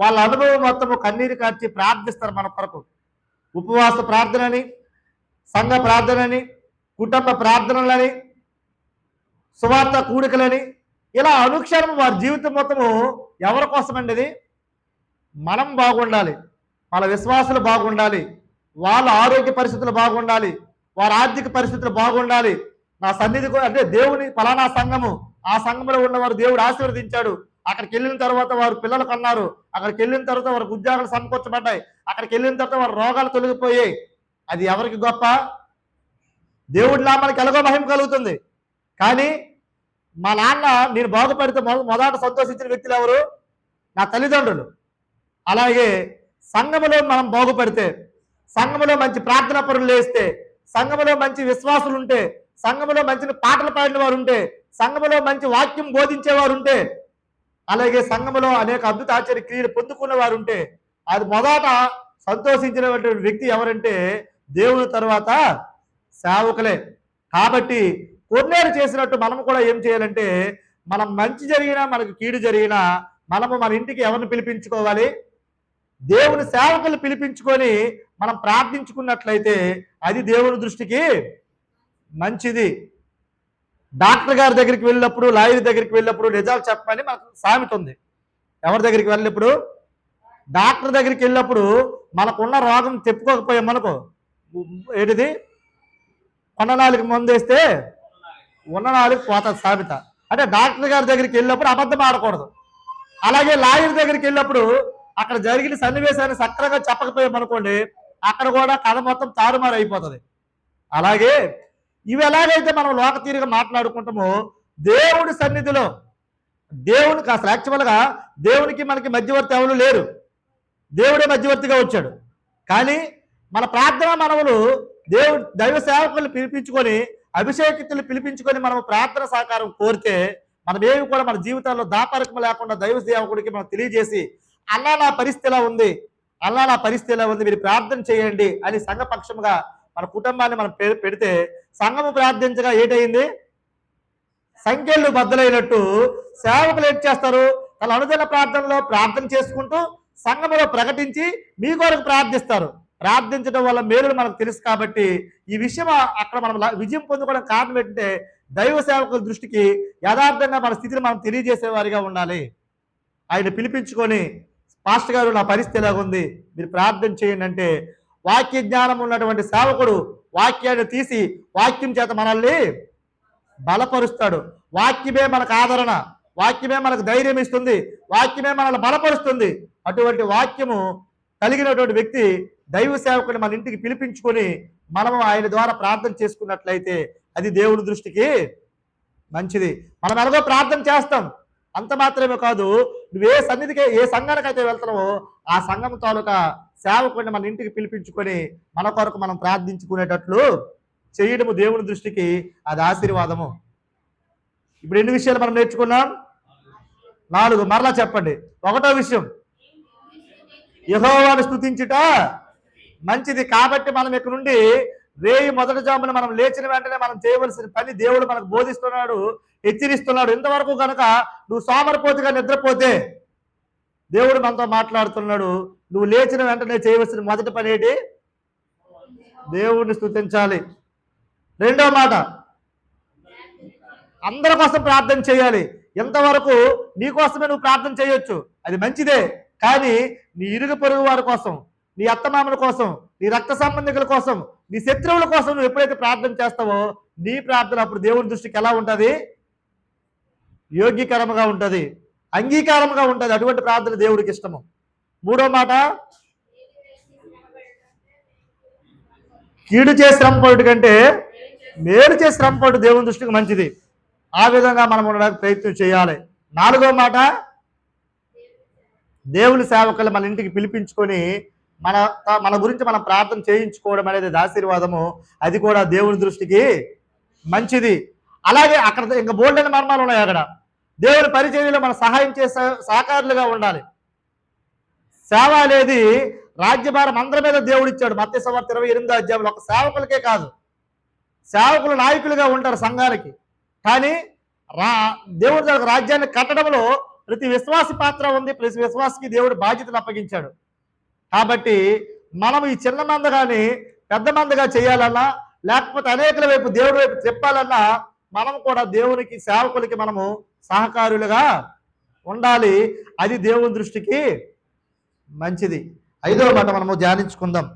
వాళ్ళ అనుభవం మొత్తము కన్నీరు కార్చి ప్రార్థిస్తారు మన కొరకు. ఉపవాస ప్రార్థనని, సంఘ ప్రార్థనని, కుటుంబ ప్రార్థనలని, సువార్త కూడికలని, ఇలా అనుక్షణం వారి జీవితం మొత్తము ఎవరి కోసమండి? అది మనం బాగుండాలి, వాళ్ళ విశ్వాసులు బాగుండాలి, వాళ్ళ ఆరోగ్య పరిస్థితులు బాగుండాలి, వారి ఆర్థిక పరిస్థితులు బాగుండాలి. నా సన్నిధి అంటే దేవుని ఫలానా సంఘము, ఆ సంఘంలో ఉన్నవారు దేవుడు ఆశీర్వదించాడు, అక్కడికి వెళ్ళిన తర్వాత వారు పిల్లలు కన్నారు, అక్కడికి వెళ్ళిన తర్వాత వారికి ఉద్యోగాలు సమకూర్చబడ్డాయి, అక్కడికి వెళ్ళిన తర్వాత వారి రోగాలు తొలగిపోయాయి. అది ఎవరికి గొప్ప? దేవుడి నామానికి ఎలాగో మహిమ కలుగుతుంది. కానీ మా నాన్న నేను బాగుపడితే మొదట సంతోషించిన వ్యక్తులు ఎవరు? నా తల్లిదండ్రులు. అలాగే సంఘములో మనం బాగుపడితే, సంఘములో మంచి ప్రార్థనా పరులు లేస్తే, సంఘములో మంచి విశ్వాసులు ఉంటే, సంఘములో మంచి పాటలు పాడిన వారు ఉంటే, సంఘములో మంచి వాక్యం బోధించేవారు ఉంటే, అలాగే సంఘములో అనేక అద్భుత ఆశ్చర్య క్రియలు పొందుకున్న వారు ఉంటే, అది మొదట సంతోషించినటువంటి వ్యక్తి ఎవరంటే దేవుని తర్వాత సేవకులే. కాబట్టి కొన్నేరు చేసినట్టు మనం కూడా ఏం చేయాలంటే, మనం మంచి జరిగినా మనకు కీడు జరిగినా మనము మన ఇంటికి ఎవరిని పిలిపించుకోవాలి? దేవుని సేవకులు పిలిపించుకొని మనం ప్రార్థించుకున్నట్లయితే అది దేవుని దృష్టికి మంచిది. డాక్టర్ గారి దగ్గరికి వెళ్ళినప్పుడు, లాయర్ దగ్గరికి వెళ్ళినప్పుడు నిజాలు చెప్పమని మనకు సామెత ఉంది. ఎవరి దగ్గరికి వెళ్ళినప్పుడు? డాక్టర్ దగ్గరికి వెళ్ళినప్పుడు మనకున్న రోగం చెప్పుకోకపోయాం మనకు ఏంటిది, కొన్ననాలికి మందేస్తే ఉన్ననాలికి పోతుంది సామెత. అంటే డాక్టర్ గారి దగ్గరికి వెళ్ళినప్పుడు అబద్ధం ఆడకూడదు. అలాగే లాయర్ దగ్గరికి వెళ్ళినప్పుడు అక్కడ జరిగిన సన్నివేశాన్ని సక్రంగా చెప్పకపోయామనుకోండి, అక్కడ కూడా కథ మొత్తం తారుమారు అయిపోతుంది. అలాగే ఇవి ఎలాగైతే మనం లోక తీరుగా మాట్లాడుకుంటామో, దేవుడి సన్నిధిలో దేవునికి అసలు యాక్చువల్గా దేవునికి మనకి మధ్యవర్తి ఎవరు లేరు, దేవుడే మధ్యవర్తిగా వచ్చాడు. కానీ మన ప్రార్థన మనవులు దైవ సేవకులను పిలిపించుకొని, అభిషేకితులు పిలిపించుకొని మనం ప్రార్థన సహకారం కోరితే, మనం ఏమి కూడా మన జీవితాల్లో దాపరికం లేకుండా దైవ సేవకుడికి మనం తెలియజేసి, అన్నా నా పరిస్థితి ఎలా ఉంది, అన్నా నా పరిస్థితి ఎలా ఉంది, మీరు ప్రార్థన చేయండి అని సంఘపక్షంగా మన కుటుంబాన్ని మనం పెడితే, సంఘము ప్రార్థించగా ఏటైంది? సంఖ్యలు బద్దలైనట్టు సేవకులు ఏం చేస్తారు? తన అనుదిన ప్రార్థనలో ప్రార్థన చేసుకుంటూ సంఘములో ప్రకటించి మీ కొరకు ప్రార్థిస్తారు. ప్రార్థించడం వల్ల మేలు మనకు తెలుసు. కాబట్టి ఈ విషయం అక్కడ మనం విజయం పొందుకోవడం కారణం ఏంటంటే, దైవ సేవకుల దృష్టికి యథార్థంగా మన స్థితిని మనం తెలియజేసేవారిగా ఉండాలి. ఆయన పిలిపించుకొని, పాస్టర్ గారు నా పరిస్థితి ఎలాగుంది, మీరు ప్రార్థన చేయండి అంటే, వాక్య జ్ఞానం ఉన్నటువంటి సేవకుడు వాక్యాన్ని తీసి వాక్యం చేత మనల్ని బలపరుస్తాడు. వాక్యమే మనకు ఆదరణ, వాక్యమే మనకు ధైర్యం ఇస్తుంది, వాక్యమే మనల్ని బలపరుస్తుంది. అటువంటి వాక్యము కలిగినటువంటి వ్యక్తి దైవ సేవకుని మన ఇంటికి పిలిపించుకొని మనము ఆయన ద్వారా ప్రార్థన చేసుకున్నట్లయితే అది దేవుని దృష్టికి మంచిది. మనం ఎలాగో ప్రార్థన చేస్తాం, అంత మాత్రమే కాదు, నువ్వు ఏ సంఘానికైతే వెళ్తున్నావో ఆ సంఘం తాలూకా సేవకుడిని మన ఇంటికి పిలిపించుకొని మన కొరకు మనం ప్రార్థించుకునేటట్లు చేయడము దేవుని దృష్టికి అది ఆశీర్వాదము. ఇప్పుడు ఎన్ని విషయాలు మనం నేర్చుకున్నాం? 4. మరలా చెప్పండి. 1వ విషయం, యెహోవాను స్తుతించుట మంచిది. కాబట్టి మనం ఇక్కడ నుండి రేయి మొదటి జామున మనం లేచిన వెంటనే మనం చేయవలసిన పని దేవుడు మనకు బోధిస్తున్నాడు, హెచ్చరిస్తున్నాడు. ఇంతవరకు కనుక నువ్వు సోమరిపోతుగా నిద్రపోతే దేవుడు మనతో మాట్లాడుతున్నాడు. నువ్వు లేచిన వెంటనే చేయవలసిన మొదటి పని ఏంటి? దేవుడిని స్తుతించాలి. 2వ మాట, అందరి కోసం ప్రార్థన చేయాలి. ఎంతవరకు నీ కోసమే నువ్వు ప్రార్థన చేయొచ్చు, అది మంచిదే. కానీ నీ ఇరుగు పొరుగు వారి కోసం, నీ అత్తమామల కోసం, నీ రక్త సంబంధికుల కోసం, నీ శత్రువుల కోసం నువ్వు ఎప్పుడైతే ప్రార్థన చేస్తావో నీ ప్రార్థన అప్పుడు దేవుని దృష్టికి ఎలా ఉంటుంది? యోగ్యకరంగా ఉంటుంది, అంగీకారంగా ఉంటుంది. అటువంటి ప్రార్థన దేవుడికి ఇష్టము. 3వ మాట, కీడు చేసి శ్రమపడు కంటే మేలు చేసి శ్రమపడు దేవుని దృష్టికి మంచిది. ఆ విధంగా మనం ఉండడానికి ప్రయత్నం చేయాలి. 4వ మాట, దేవుని సేవకులు మన ఇంటికి పిలిపించుకొని మన మన గురించి మనం ప్రార్థన చేయించుకోవడం అనేది ఆశీర్వాదము. అది కూడా దేవుని దృష్టికి మంచిది. అలాగే అక్కడ ఇంకా బోల్డెన్ మర్మాలు ఉన్నాయి. అక్కడ దేవుని పరిచర్యలో మన సహాయం చేసే సహకారులుగా ఉండాలి. సేవ అనేది రాజ్యభారం అందరి మీద దేవుడు ఇచ్చాడు. మత్తయి సువార్త 28వ అధ్యాయంలో ఒక సేవకులకే కాదు, సేవకులు నాయకులుగా ఉంటారు సంఘానికి. కానీ దేవుడి రాజ్యాన్ని కట్టడంలో ప్రతి విశ్వాసి పాత్ర ఉంది. ప్రతి విశ్వాసికి దేవుడు బాధ్యతను అప్పగించాడు. కాబట్టి మనం ఈ చిన్న మంద కానీ పెద్ద మందగా చేయాలన్నా, లేకపోతే అనేకల వైపు దేవుడి వైపు చెప్పాలన్నా, మనం కూడా దేవునికి సేవకులకి మనము సహకారులుగా ఉండాలి. అది దేవుని దృష్టికి మంచిది. 5వ మాట మనము ధ్యానించుకుందాం.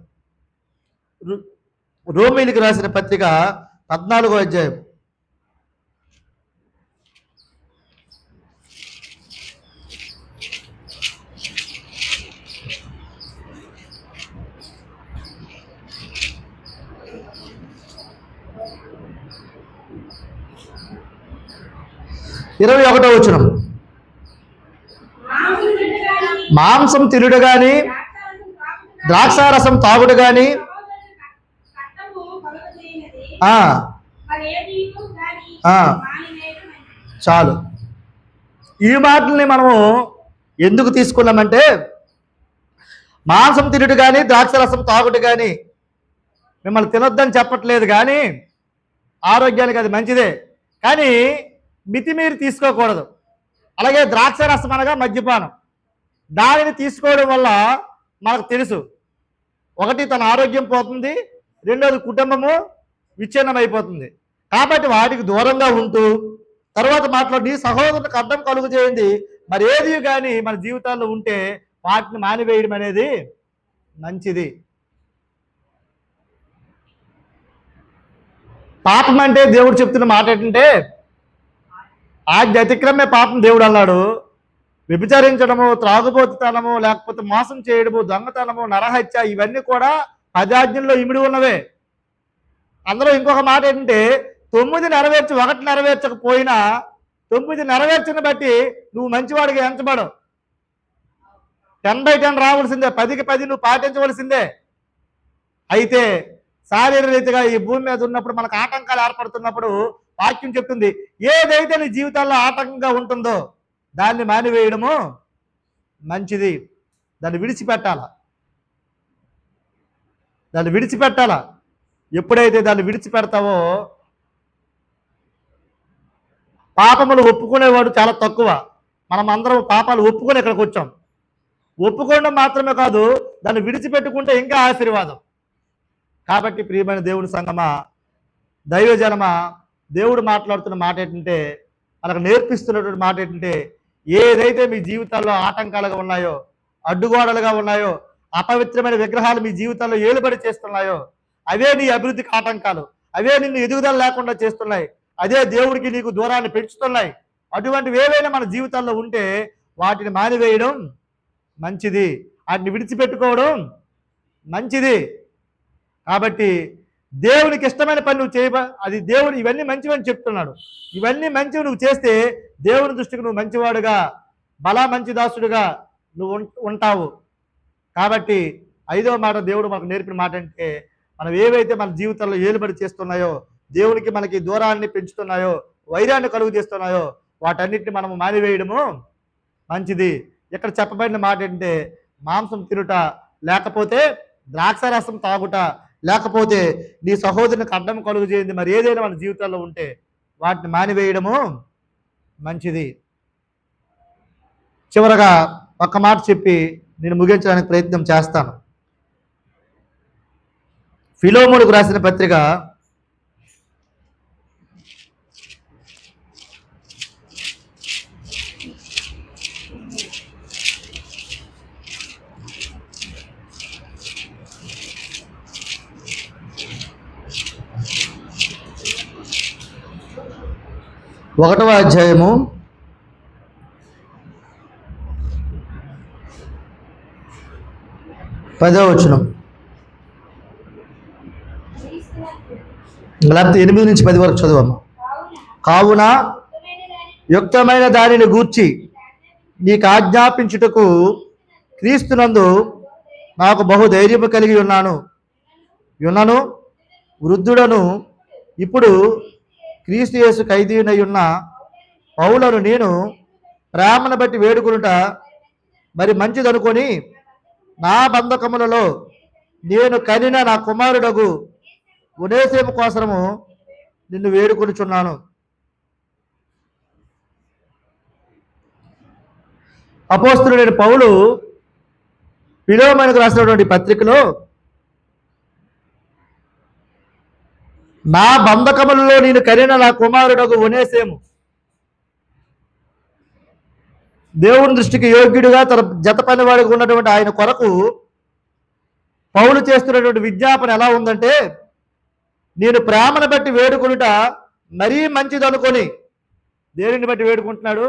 రోమీయులకు రాసిన పత్రిక 14వ అధ్యాయం. ఇరవై 21వ వచనం. మాంసం తినుడు గాని ద్రాక్షారసం తాగుడు గాని చాలు. ఈ మాటల్ని మనము ఎందుకు తీసుకున్నామంటే, మాంసం తినుడు కానీ ద్రాక్షారసం తాగుడు కానీ మిమ్మల్ని తినొద్దని చెప్పట్లేదు, కానీ ఆరోగ్యానికి అది మంచిదే, కానీ మితిమీరి తీసుకోకూడదు. అలాగే ద్రాక్షారసం అనగా మద్యపానం, దానిని తీసుకోవడం వల్ల మనకు తెలుసు, ఒకటి తన ఆరోగ్యం పోతుంది, రెండోది కుటుంబము విచ్ఛిన్నం అయిపోతుంది. కాబట్టి వాటికి దూరంగా ఉంటూ తర్వాత మాట్లాడి నీ సహోదరునికి అర్థం కలుగు చేయండి. మరి ఏది కానీ మన జీవితాల్లో ఉంటే వాటిని మానివేయడం అనేది మంచిది. పాపం అంటే దేవుడు చెప్తున్న మాట ఏంటంటే, ఆజ్ఞ అతిక్రమే పాపం దేవుడు అన్నాడు. వ్యభిచరించడము, త్రాగుబోతుతనము, లేకపోతే మోసం చేయడము, దొంగతనము, నరహత్య, ఇవన్నీ కూడా 10 ఆజ్ఞల్లో ఇమిడి ఉన్నవే. అందులో ఇంకొక మాట ఏంటంటే, 9 నెరవేర్చి 1 నెరవేర్చకపోయినా 9 నెరవేర్చిన బట్టి నువ్వు మంచివాడిగా ఎంచబడవు. 10/10 రావాల్సిందే, 10కి 10 నువ్వు పాటించవలసిందే. అయితే శారీరక రీతిగా ఈ భూమి మీద ఉన్నప్పుడు మనకు ఆటంకాలు ఏర్పడుతున్నప్పుడు వాక్యం చెప్తుంది, ఏదైతే నీ జీవితాల్లో ఆటంకంగా ఉంటుందో దాన్ని మానివేయడము మంచిది. దాన్ని విడిచిపెట్టాలా. ఎప్పుడైతే దాన్ని విడిచిపెడతావో, పాపములు ఒప్పుకునేవాడు చాలా తక్కువ. మనం అందరం పాపాలు ఒప్పుకొని ఇక్కడికి వచ్చాం. ఒప్పుకోవడం మాత్రమే కాదు, దాన్ని విడిచిపెట్టుకుంటే ఇంకా ఆశీర్వాదం. కాబట్టి ప్రియమైన దేవుని సంగమా, దైవజనమా, దేవుడు మాట్లాడుతున్న మాట ఏంటంటే, మనకు నేర్పిస్తున్నటువంటి మాట ఏంటంటే, ఏదైతే మీ జీవితాల్లో ఆటంకాలుగా ఉన్నాయో, అడ్డుగోడలుగా ఉన్నాయో, అపవిత్రమైన విగ్రహాలు మీ జీవితాల్లో ఏలుబడి చేస్తున్నాయో, అవే నీ అభివృద్ధికి ఆటంకాలు, అవే నిన్ను ఎదుగుదల లేకుండా చేస్తున్నాయి, అదే దేవుడికి నీకు దూరాన్ని పెంచుతున్నాయి. అటువంటివి ఏవైనా మన జీవితాల్లో ఉంటే వాటిని మానివేయడం మంచిది, వాటిని విడిచిపెట్టుకోవడం మంచిది. కాబట్టి దేవునికి ఇష్టమైన పని నువ్వు అది దేవుడు ఇవన్నీ మంచివని చెప్తున్నాడు. ఇవన్నీ మంచివి నువ్వు చేస్తే దేవుని దృష్టికి నువ్వు మంచివాడుగా, మంచి దాసుడుగా నువ్వు ఉంటావు. కాబట్టి 5వ మాట దేవుడు మనకు నేర్పిన మాట అంటే, మనం ఏవైతే మన జీవితంలో ఏలుబడి చేస్తున్నాయో, దేవునికి మనకి దూరాన్ని పెంచుతున్నాయో, వైరాన్ని కలుగు చేస్తున్నాయో, వాటన్నిటిని మనము మానివేయడము మంచిది. ఇక్కడ చెప్పబడిన మాట ఏంటంటే, మాంసం తినుట, లేకపోతే ద్రాక్షారసం తాగుట, లేకపోతే నీ సహోదరునికి అడ్డం కలుగు చేయండి, మరి ఏదైనా మన జీవితాల్లో ఉంటే వాటిని మానివేయడము మంచిది. చివరగా ఒక్క మాట చెప్పి నేను ముగించడానికి ప్రయత్నం చేస్తాను. ఫిలోమోనుకు రాసిన పత్రిక 1వ అధ్యాయము 10వ వచనం, లేకపోతే 8 నుంచి 10 వరకు చదవమ్మా. కావున యుక్తమైన దానిని గూర్చి నీకు ఆజ్ఞాపించుటకు క్రీస్తునందు నాకు బహుధైర్యము కలిగి ఉన్నను వృద్ధుడను ఇప్పుడు క్రీస్తు యేసు ఖైదీనై ఉన్న పౌలను నేను ప్రేమను బట్టి వేడుకొనుట మరి మంచిదనుకొని నా బంధకములలో నేను కనిన నా కుమారుడగు ఒనేసేము కోసము నిన్ను వేడుకొనుచున్నాను. అపోస్తలుడైన పౌలు ఫిలోమోనుకు రాసినటువంటి పత్రికలో నా బంధకములలో నేను కనిన నా కుమారుడగు ఒనేసేము దేవుని దృష్టికి యోగ్యుడిగా తన జత పనివాడిగా ఉన్నటువంటి ఆయన కొరకు పౌలు చేస్తున్నటువంటి విజ్ఞాపన ఎలా ఉందంటే, నేను ప్రేమను బట్టి వేడుకొనుట మరీ మంచిదనుకొని, దేనిని బట్టి వేడుకుంటున్నాడు?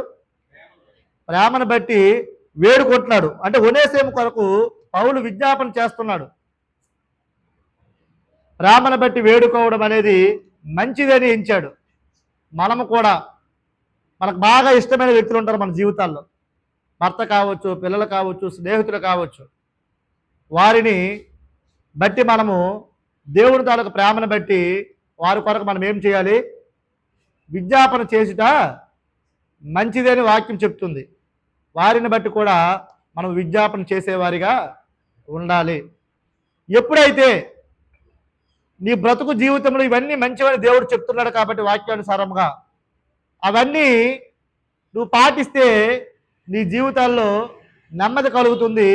ప్రేమను బట్టి వేడుకుంటున్నాడు. అంటే ఒనేసేము కొరకు పౌలు విజ్ఞాపన చేస్తున్నాడు. ప్రేమను బట్టి వేడుకోవడం అనేది మంచిదని ఎంచాడు. మనము కూడా మనకు బాగా ఇష్టమైన వ్యక్తులు ఉంటారు మన జీవితాల్లో, భర్త కావచ్చు, పిల్లలు కావచ్చు, స్నేహితులు కావచ్చు. వారిని బట్టి మనము దేవుని తాలూకు ప్రేమను బట్టి వారి కొరకు మనం ఏం చేయాలి? విజ్ఞాపన చేయుట మంచిదని వాక్యం చెప్తుంది. వారిని బట్టి కూడా మనం విజ్ఞాపన చేసేవారిగా ఉండాలి. ఎప్పుడైతే నీ బ్రతుకు జీవితంలో ఇవన్నీ మంచివని దేవుడు చెప్తున్నాడు కాబట్టి వాక్యానుసారంగా అవన్నీ నువ్వు పాటిస్తే నీ జీవితాల్లో నెమ్మది కలుగుతుంది.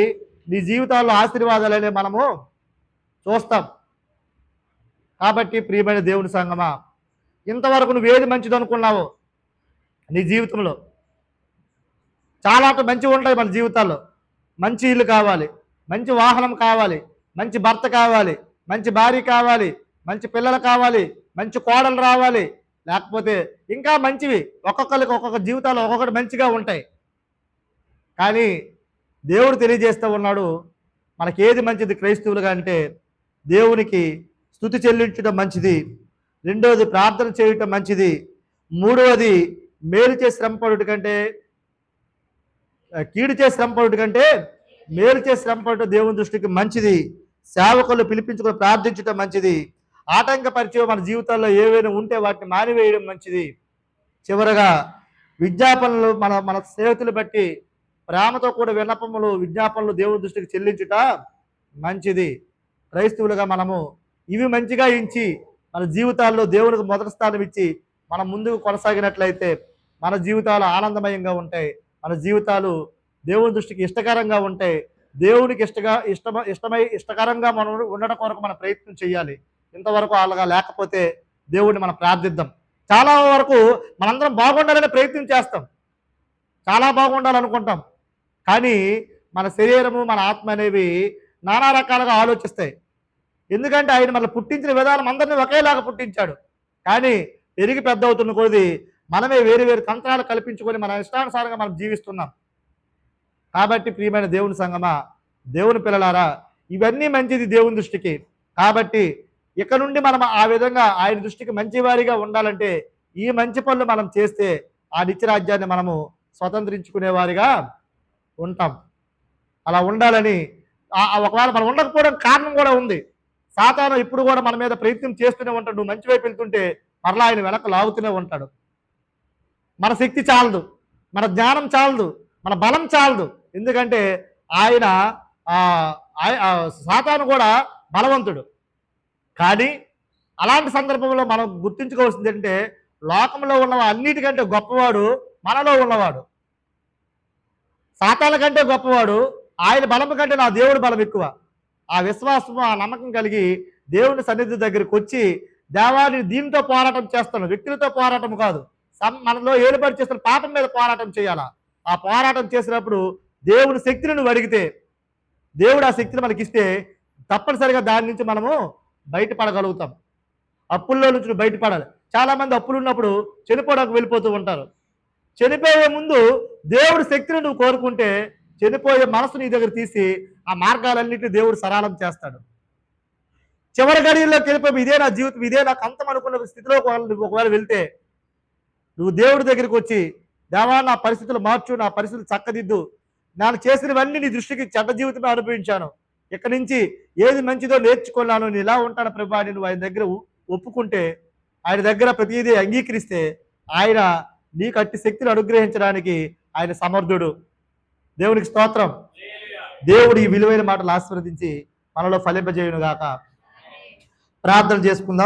నీ జీవితాల్లో ఆశీర్వాదాలనే మనము చూస్తాం. కాబట్టి ప్రియమైన దేవుని సంగమా, ఇంతవరకు నువ్వేది మంచిది అనుకున్నావో నీ జీవితంలో చాలా మంచివి ఉంటాయి. మన జీవితాల్లో మంచి ఇల్లు కావాలి, మంచి వాహనం కావాలి, మంచి భర్త కావాలి, మంచి భార్య కావాలి, మంచి పిల్లలు కావాలి, మంచి కోడలు రావాలి, లేకపోతే ఇంకా మంచివి ఒక్కొక్కరికి ఒక్కొక్క జీవితాల్లో ఒక్కొక్కటి మంచిగా ఉంటాయి. కానీ దేవుడు తెలియజేస్తూ ఉన్నాడు, మనకేది మంచిది క్రైస్తవులుగా అంటే దేవునికి స్తుతి చెల్లించడం మంచిది, రెండవది ప్రార్థన చేయటం మంచిది, మూడవది మేలు చేసి శ్రమపడుట కంటే కీడు చేసి శ్రమపడుట కంటే మేలు చేసి శ్రమపడటం దేవుని దృష్టికి మంచిది, సేవకులు పిలిపించుకొని ప్రార్థించడం మంచిది, ఆటంకపరిచే మన జీవితాల్లో ఏవైనా ఉంటే వాటిని మానివేయడం మంచిది, చివరగా విజ్ఞాపనలు మన మన స్నేహితులు బట్టి ప్రేమతో కూడా విన్నపములు విజ్ఞాపనలు దేవుని దృష్టికి చెల్లించుట మంచిది. క్రైస్తవులుగా మనము ఇవి మంచిగా ఎంచి మన జీవితాల్లో దేవునికి మొదటి స్థానం ఇచ్చి మనం ముందుకు కొనసాగినట్లయితే మన జీవితాలు ఆనందమయంగా ఉంటాయి. మన జీవితాలు దేవుని దృష్టికి ఇష్టకరంగా ఉంటాయి. దేవునికి ఇష్టకరంగా మనం ఉండడం కొరకు మన ప్రయత్నం చేయాలి. ఇంతవరకు అలాగా లేకపోతే దేవుడిని మనం ప్రార్థిద్దాం. చాలా వరకు మనందరం బాగుండాలనే ప్రయత్నం చేస్తాం, చాలా బాగుండాలనుకుంటాం. కానీ మన శరీరము మన ఆత్మ అనేవి నానా రకాలుగా ఆలోచిస్తాయి. ఎందుకంటే ఆయన మనల్ని పుట్టించిన విధానం అందరినీ ఒకేలాగా పుట్టించాడు. కానీ పెరిగి పెద్ద అవుతున్న కొద్ది మనమే వేరు వేరు తంత్రాలు కల్పించుకొని మన ఇష్టానుసారంగా మనం జీవిస్తున్నాం. కాబట్టి ప్రియమైన దేవుని సంగమా, దేవుని పిల్లలారా, ఇవన్నీ మంచిది దేవుని దృష్టికి. కాబట్టి ఇక నుండి మనం ఆ విధంగా ఆయన దృష్టికి మంచివారిగా ఉండాలంటే ఈ మంచి పనులు మనం చేస్తే ఆ నిత్యరాజ్యాన్ని మనము స్వతంత్రించుకునేవారిగా ఉంటాం. అలా ఉండాలని ఒకవేళ మనం ఉండకపోవడం కారణం కూడా ఉంది. సాతాను ఇప్పుడు కూడా మన మీద ప్రయత్నం చేస్తూనే ఉంటాడు. నువ్వు మంచి వైపు వెళ్తుంటే మరలా ఆయన వెనక లాగుతూనే ఉంటాడు. మన శక్తి చాలదు, మన జ్ఞానం చాలదు, మన బలం చాలదు. ఎందుకంటే ఆయన సాతాను కూడా బలవంతుడు. కానీ అలాంటి సందర్భంలో మనం గుర్తుంచుకోవాల్సింది ఏంటంటే లోకంలో ఉన్న అన్నిటికంటే గొప్పవాడు మనలో ఉన్నవాడు. సాతాను కంటే గొప్పవాడు ఆయన బలం కంటే నా దేవుడి బలం ఎక్కువ. ఆ విశ్వాసము ఆ నమ్మకం కలిగి దేవుని సన్నిధి దగ్గరికి వచ్చి దేవాన్ని దీంతో పోరాటం చేస్తాను, వ్యక్తులతో పోరాటం కాదు, మనలో ఏలుబడి చేస్తున్న పాపం మీద పోరాటం చేయాలా. ఆ పోరాటం చేసినప్పుడు దేవుని శక్తిని నువ్వు అడిగితే దేవుడు ఆ శక్తిని మనకిస్తే తప్పనిసరిగా దాని నుంచి మనము బయటపడగలుగుతాం. అప్పుల్లో నుంచి నువ్వు బయటపడాలి. చాలామంది అప్పులు ఉన్నప్పుడు చనిపోవడానికి వెళ్ళిపోతూ ఉంటారు. చనిపోయే ముందు దేవుడి శక్తిని నువ్వు కోరుకుంటే చనిపోయే మనసు నీ దగ్గర తీసి ఆ మార్గాలన్నింటినీ దేవుడు సరళం చేస్తాడు. చివరి గడియల్లోకి వెళ్ళిపోయి ఇదే నా జీవితం, ఇదే నాకు అంతం అనుకున్న స్థితిలో ఒకవేళ వెళ్తే నువ్వు దేవుడి దగ్గరికి వచ్చి దేవా నా పరిస్థితులు మార్చు, నా పరిస్థితులు చక్కదిద్దు, నేను చేసినవన్నీ నీ దృష్టికి చెడ్డ జీవితమే అనుభవించాను, ఇక్కడి నుంచి ఏది మంచిదో నేర్చుకున్నాను, నేను ఇలా ఉంటాను ప్రభా అని నువ్వు ఆయన దగ్గర ఒప్పుకుంటే, ఆయన దగ్గర ప్రతిదీ అంగీకరిస్తే ఆయన నీకు అట్టి శక్తిని అనుగ్రహించడానికి ఆయన సమర్థుడు. దేవునికి స్తోత్రం. దేవుడు ఈ విలువైన మాటలు ఆశీర్వదించి మనలో ఫలింపజేయును గాక. ప్రార్థన చేసుకుందాం.